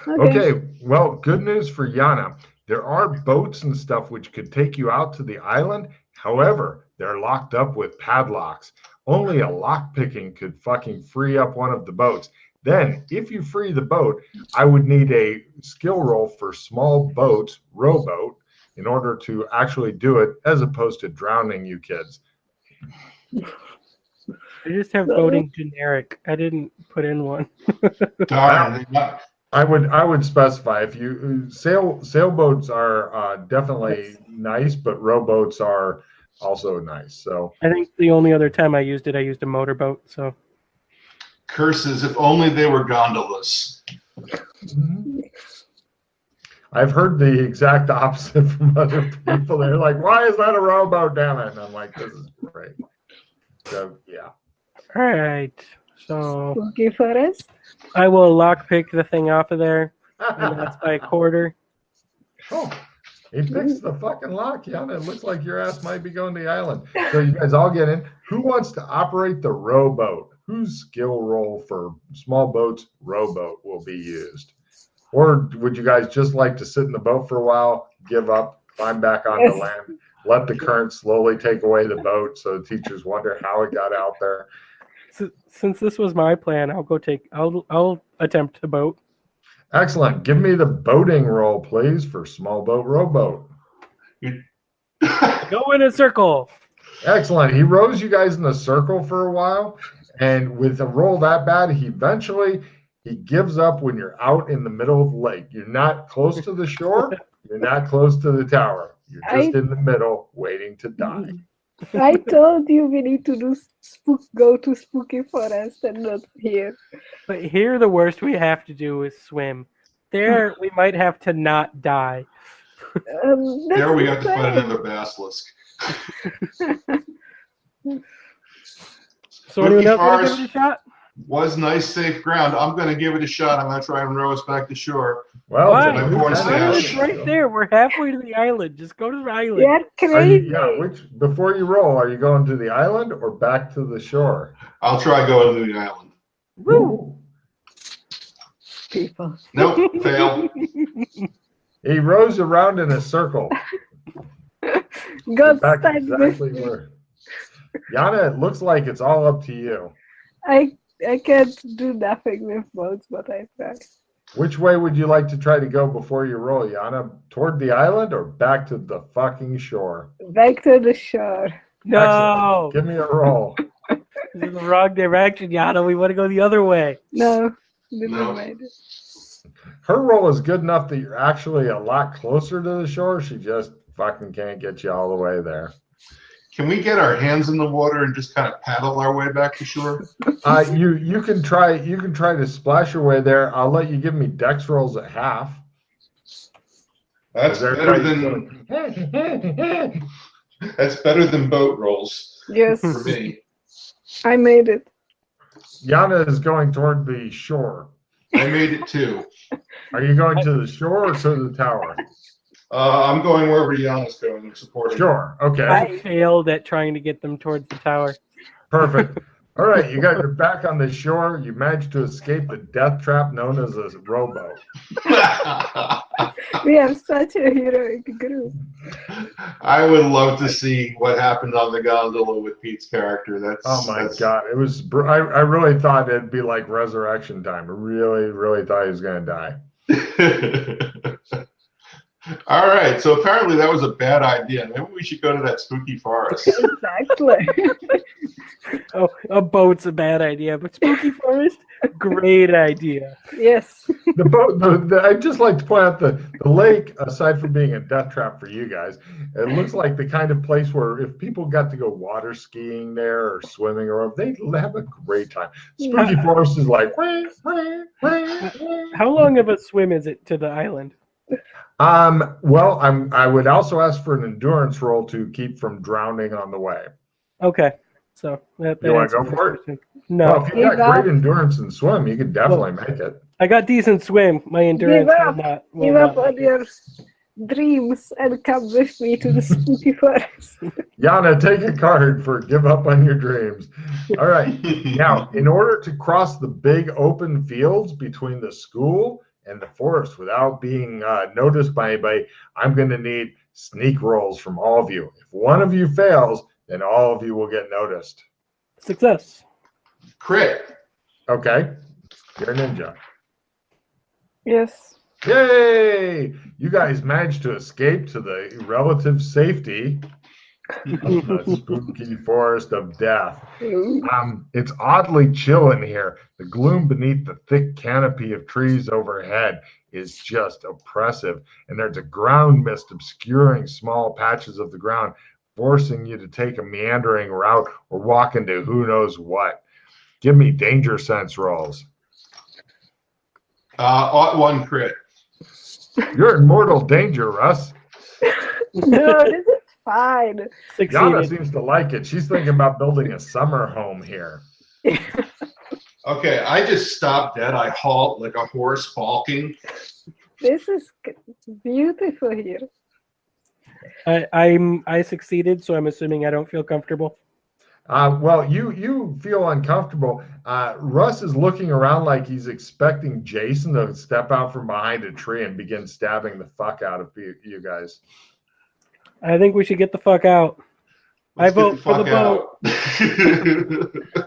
Okay. Well, good news for Yana. There are boats and stuff which could take you out to the island. However, they're locked up with padlocks. Only a lockpicking could fucking free up one of the boats. Then, if you free the boat, I would need a skill roll for small boats, rowboat, in order to actually do it, as opposed to drowning you kids. I just have boating generic. I didn't put in one. Darn. I would specify, if you sailboats are definitely nice, but rowboats are also nice. So I think the only other time I used a motorboat. So curses! If only they were gondolas. I've heard the exact opposite from other people. They're like, "Why is that a rowboat, damn it?" And I'm like, "This is great." So yeah. All right. So Spooky forest. I will lockpick the thing off of there, and that's by a quarter. Oh, he picks the fucking lock, Yana. It looks like your ass might be going to the island. So you guys all get in. Who wants to operate the rowboat? Whose skill roll for small boats, rowboat, will be used? Or would you guys just like to sit in the boat for a while, give up, climb back onto land, let the current slowly take away the boat so the teachers wonder how it got out there? Since this was my plan, I'll attempt to boat. Excellent. Give me the boating roll, please, for small boat, rowboat. Go in a circle. Excellent. He rows you guys in a circle for a while, and with a roll that bad, he gives up when you're out in the middle of the lake. You're not close to the shore. You're not close to the tower. You're just in the middle, waiting to die. I told you we need to go to Spooky Forest and not here. But here, the worst we have to do is swim. There, we might have to not die. There we have to find another basilisk. So anyone else want to give it a shot? Was nice, safe ground. I'm going to give it a shot. I'm going to try and row us back to shore. Well, it's right there. We're halfway to the island. Just go to the island. You're crazy. Before you roll, are you going to the island or back to the shore? I'll try going to the island. Woo! People. Nope, fail. He rows around in a circle. God Back stand exactly with me. where. Yana, it looks like it's all up to you. I can't do nothing with boats, but I try. Which way would you like to try to go before you roll, Yana? Toward the island or back to the fucking shore? Back to the shore. No! Excellent. Give me a roll. This is the wrong direction, Yana. We want to go the other way. No, didn't make it. Her roll is good enough that you're actually a lot closer to the shore. She just fucking can't get you all the way there. Can we get our hands in the water and just kind of paddle our way back to shore? You can try to splash your way there. I'll let you give me dex rolls at half. That's better than boat rolls. Yes, for me. I made it. Yana is going toward the shore. I made it too. Are you going to the shore or to the tower? I'm going wherever Yana's going. I'm supporting. Sure. Okay. I failed at trying to get them towards the tower. Perfect. All right, you got your back on the shore. You managed to escape the death trap known as a rowboat. We have such a heroic group. I would love to see what happened on the gondola with Pete's character. God! It was. I really thought it'd be like resurrection time. I really thought he was gonna die. All right, so apparently that was a bad idea. Maybe we should go to that spooky forest. Exactly. Oh, a boat's a bad idea, but Spooky Forest, great idea. Yes. The boat. I'd just like to point out the lake. Aside from being a death trap for you guys, it looks like the kind of place where if people got to go water skiing there or swimming or they'd have a great time. Spooky Forest is like. How long of a swim is it to the island? Well, I would also ask for an endurance roll to keep from drowning on the way. Okay, so that You want to go for it? No, Well, if you got great endurance and swim, you could definitely make it. I got decent swim. My endurance Give up on your dreams and come with me to the spooky forest. Yana, take a card for give up on your dreams. All right. Now, in order to cross the big open fields between the school and the forest without being noticed by anybody, I'm going to need sneak rolls from all of you. If one of you fails, then all of you will get noticed. Success. Crit. Okay. You're a ninja. Yes. Yay! You guys managed to escape to the relative safety of the spooky forest of death. It's oddly chill in here. The gloom beneath the thick canopy of trees overhead is just oppressive, and there's a ground mist obscuring small patches of the ground, forcing you to take a meandering route or walk into who knows what. Give me danger sense rolls. One crit. You're in mortal danger, Russ. No, this is fine. Yana seems to like it. She's thinking about building a summer home here. Okay, I just stop dead. I halt like a horse balking. This is beautiful here. I succeeded, so I'm assuming I don't feel comfortable. Well, you feel uncomfortable. Russ is looking around like he's expecting Jason to step out from behind a tree and begin stabbing the fuck out of you guys. I think we should get the fuck out. I vote for the boat.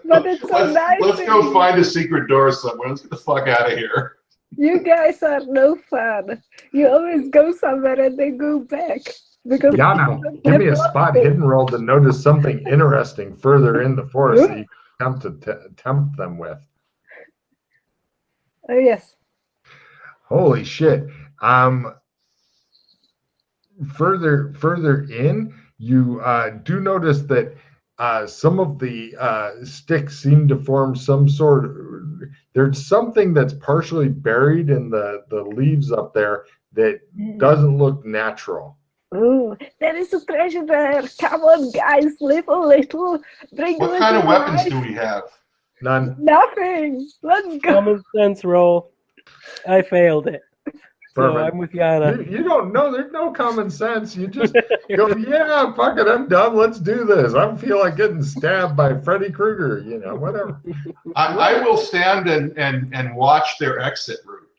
But it's so nice. Let's go find a secret door somewhere. Let's get the fuck out of here. You guys are no fun. You always go somewhere and then go back. Because Yana, give me a spot hidden roll to notice something interesting further in the forest that you can tempt them with. Oh yes. Holy shit. Further in, you do notice that some of the sticks seem to form some sort of, there's something that's partially buried in the leaves up there that doesn't look natural. Oh, there is a treasure there. Come on, guys, live a little. Bring What a kind of little weapons life. do we have? None. Nothing. Let's go. Common sense roll. I failed it. So Perfect. I'm with Yana. You don't know. There's no common sense. You just go, yeah, fuck it, I'm dumb. Let's do this. I feel like getting stabbed by Freddy Krueger. You know, whatever. I will stand and watch their exit route.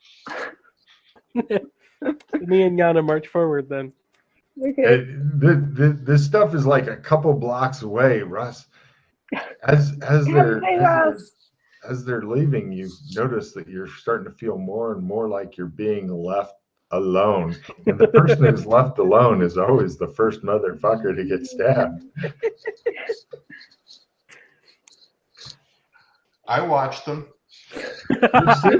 Me and Yana march forward then. Okay. This stuff is like a couple blocks away, Russ. As they're leaving, you notice that you're starting to feel more and more like you're being left alone. And the person who's left alone is always the first motherfucker to get stabbed. I watched them. You see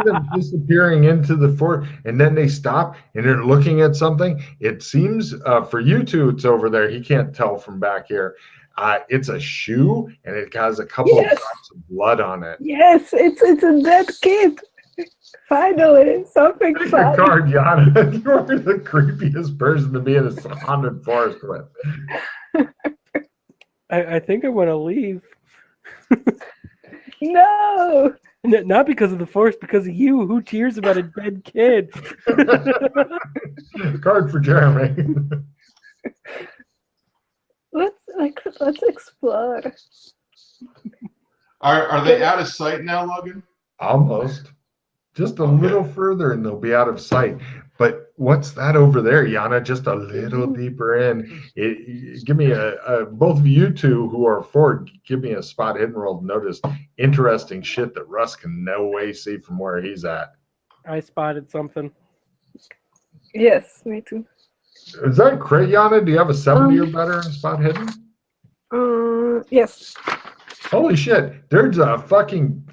them disappearing into the fort, and then they stop and they're looking at something. It seems for you two, it's over there. He can't tell from back here. It's a shoe, and it has a couple of drops of blood on it. Yes, it's a dead kid. Finally, something Take fun. a card, Yana. You're the creepiest person to be in a haunted forest with. I think I want to leave. No. Not because of the force, because of you. Who cheers about a dead kid? Card for Jeremy. Let's explore. Are they out of sight now, Logan? Almost. Just a little further and they'll be out of sight. But what's that over there, Yana? Just a little deeper in. Give me both of you two who are forward, give me a spot hidden roll to notice interesting shit that Russ can no way see from where he's at. I spotted something. Yes, me too. Is that crit, Yana? Do you have a 70 or better in spot hidden? Yes. Holy shit! There's a fucking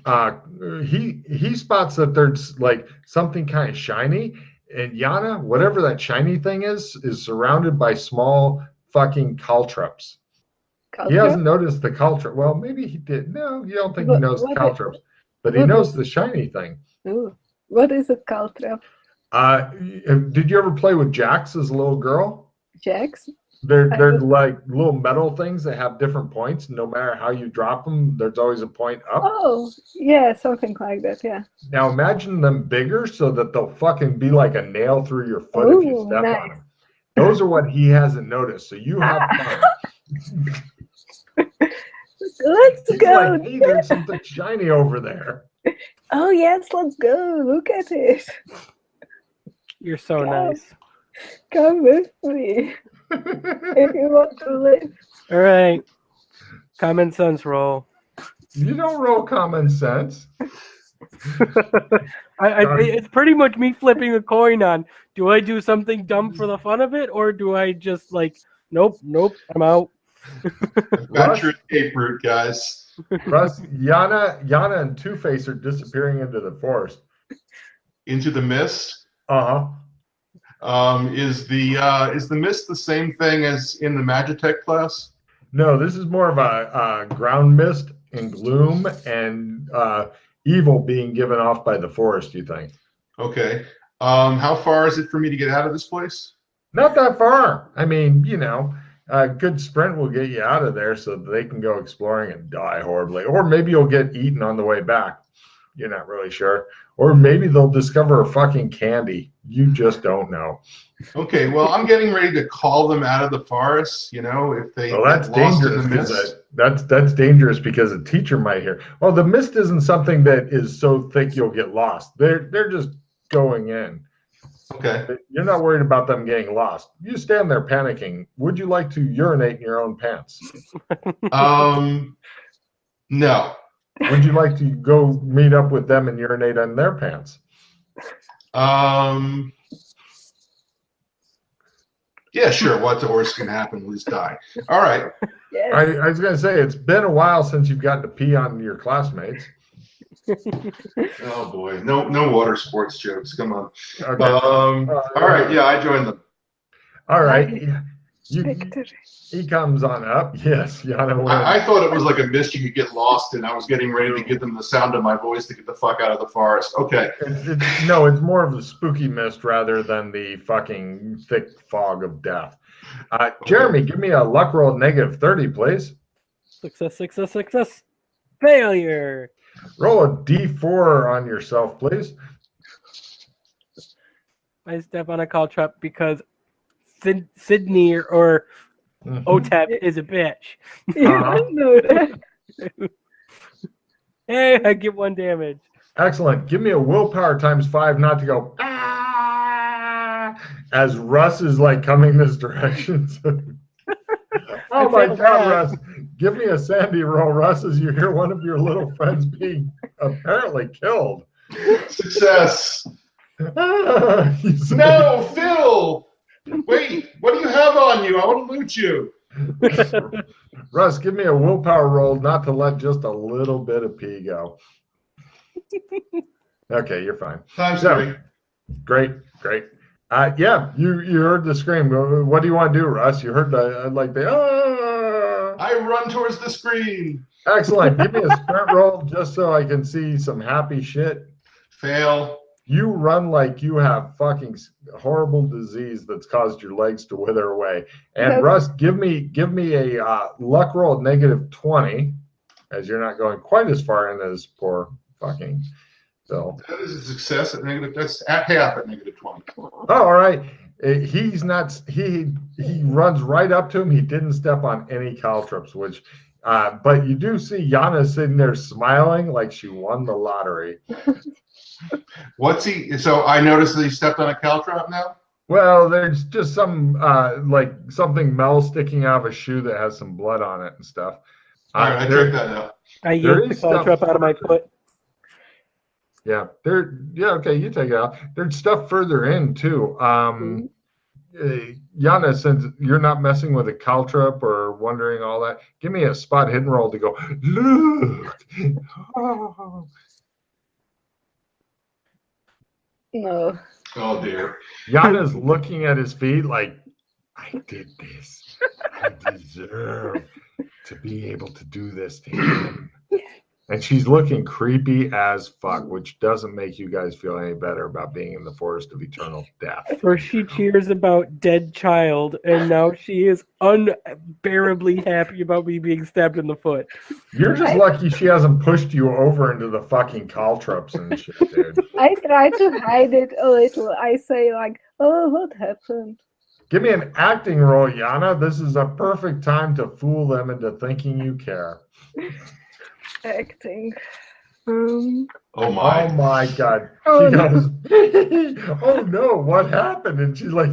he spots that there's like something kind of shiny, and Yana, whatever that shiny thing is surrounded by small fucking caltrops. He hasn't noticed the caltrop. Well, maybe he did. No, you don't think he knows the caltrops, but he knows the shiny thing. Ooh, what is a caltrop? Did you ever play with Jax as a little girl? Jax? They're like little metal things that have different points. No matter how you drop them, there's always a point up. Oh, yeah, something like that, yeah. Now imagine them bigger so that they'll fucking be like a nail through your foot if you step on them. Those are what he hasn't noticed. So you have fun. Let's go. Like, hey, there's something shiny over there. Oh, yes, let's go. Look at it. You're so nice. Come with me. If you want to live. All right. Common sense roll. You don't roll common sense. It's pretty much me flipping a coin on, do I do something dumb for the fun of it, or do I just like, nope, I'm out. Got your escape route, guys. Russ, Yana and Two-Face are disappearing into the forest. Into the mist? Uh-huh. Is the mist the same thing as in the Magitech class? No, this is more of a ground mist and gloom and evil being given off by the forest, you think? Okay. How far is it for me to get out of this place? Not that far. I mean, a good sprint will get you out of there so that they can go exploring and die horribly. Or maybe you'll get eaten on the way back. You're not really sure. Or maybe they'll discover a fucking candy. You just don't know. Okay, well, I'm getting ready to call them out of the forest, if they that's get lost dangerous in the mist. that's dangerous because a teacher might hear. Well, the mist isn't something that is so thick you'll get lost. They're just going in. Okay. You're not worried about them getting lost. You stand there panicking. Would you like to urinate in your own pants? No. Would you like to go meet up with them and urinate in their pants? Yeah, sure. What's the worst can happen? At least die. All right. Yes. I was gonna say it's been a while since you've gotten to pee on your classmates. Oh boy, no water sports jokes. Come on. Okay. All right. Yeah, I joined them. All right. Nice. Yeah. Victory. He comes on up. Yes, Yana wins. I thought it was like a mist you could get lost in. I was getting ready to give them the sound of my voice to get the fuck out of the forest. Okay. No, it's more of the spooky mist rather than the fucking thick fog of death. Jeremy, give me a luck roll -30, please. Success. Failure. Roll a D4 on yourself, please. I step on a caltrop because Sydney or OTEP is a bitch. You don't know that. Hey, I get 1 damage. Excellent. Give me a willpower ×5 not to go "Ah," as Russ is like coming this direction. Oh my God, Russ. Give me a Sandy roll, Russ, as you hear one of your little friends being apparently killed. Success. He's- No, Phil. Wait, what do you have on you? I want to loot you. Russ, give me a willpower roll not to let just a little bit of pee go. Okay, you're fine. Times So, 3. Great. Yeah, you heard the scream. What do you want to do, Russ? You heard the I run towards the screen. Excellent. Give me a sprint roll just so I can see some happy shit. Fail. You run like you have fucking horrible disease that's caused your legs to wither away. And Yes. Russ, give me a luck roll at -20, as you're not going quite as far in as poor fucking Phil. That is a success at negative. That's at half at -20. Oh, all right. He's not. He runs right up to him. He didn't step on any caltrops, which. But you do see Yana sitting there smiling like she won the lottery. What's he? So I noticed that he stepped on a caltrop now. Well, there's just some like something Mel sticking out of a shoe that has some blood on it and stuff. All right, I checked that out. I There yanked the is stuff- caltrop out of my foot. Yeah, okay, you take it out. There's stuff further in too. Yana, since you're not messing with a caltrop or wondering all that, give me a spot hidden roll to go, look. Oh. No. Oh dear. Yana's looking at his feet like, I did this. I deserve to be able to do this to him. And she's looking creepy as fuck, which doesn't make you guys feel any better about being in the forest of eternal death. First she cheers about dead child, and now she is unbearably happy about me being stabbed in the foot. You're just lucky she hasn't pushed you over into the fucking caltrops and shit, dude. I try to hide it a little. I say like, oh, what happened? Give me an acting roll, Yana. This is a perfect time to fool them into thinking you care. Acting. Oh Oh my. my God. Oh, She no. goes, oh no, what happened? And she's like,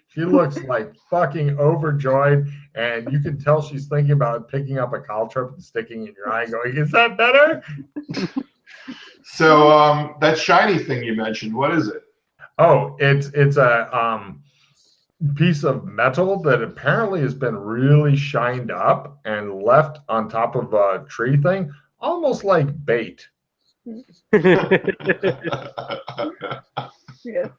she looks like fucking overjoyed. And you can tell she's thinking about picking up a caltrop and sticking it in your eye and going, is that better? So that shiny thing you mentioned, what is it? Oh, it's a piece of metal that apparently has been really shined up and left on top of a tree thing, almost like bait. Yes.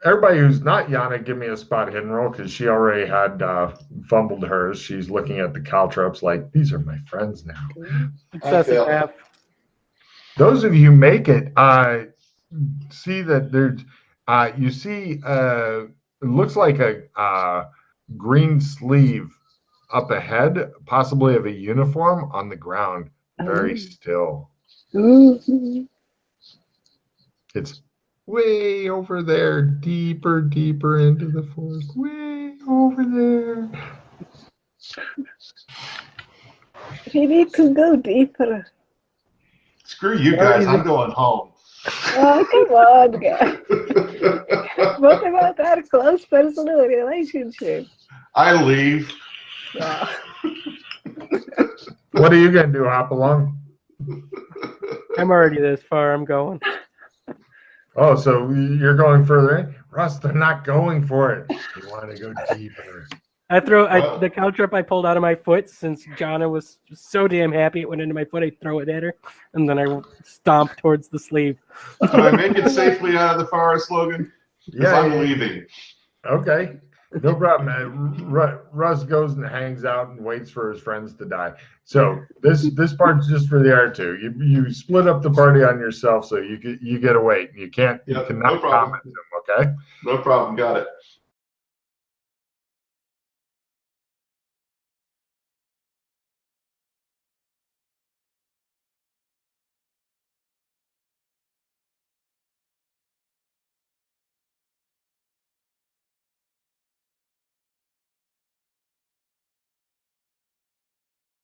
Everybody who's not Yana, give me a spot hidden roll because she already had fumbled hers. She's looking at the caltrops like, these are my friends now. Excessive half. Those of you who make it, see that there's, you see, it looks like a green sleeve up ahead, possibly of a uniform on the ground, very still. Ooh. It's way over there, deeper into the forest, way over there. We need to go deeper. Screw you guys, I'm going home. Oh, come on, guys. What about our close personal relationship? I leave. Yeah. What are you gonna do? Hop along? I'm already this far. I'm going. Oh, so you're going further in? Russ, they're not going for it. You want to go deeper. I throw Well- the caltrop I pulled out of my foot since Jonna was so damn happy it went into my foot. I throw it at her, and then I stomp towards the sleeve. Can I make it safely out of the forest, Logan? Because I'm leaving. Okay. No problem, man. Russ goes and hangs out and waits for his friends to die. So this part's just for the R2. You split up the party on yourself, so you get to wait. You cannot no problem. comment to them. Okay. No problem. Got it.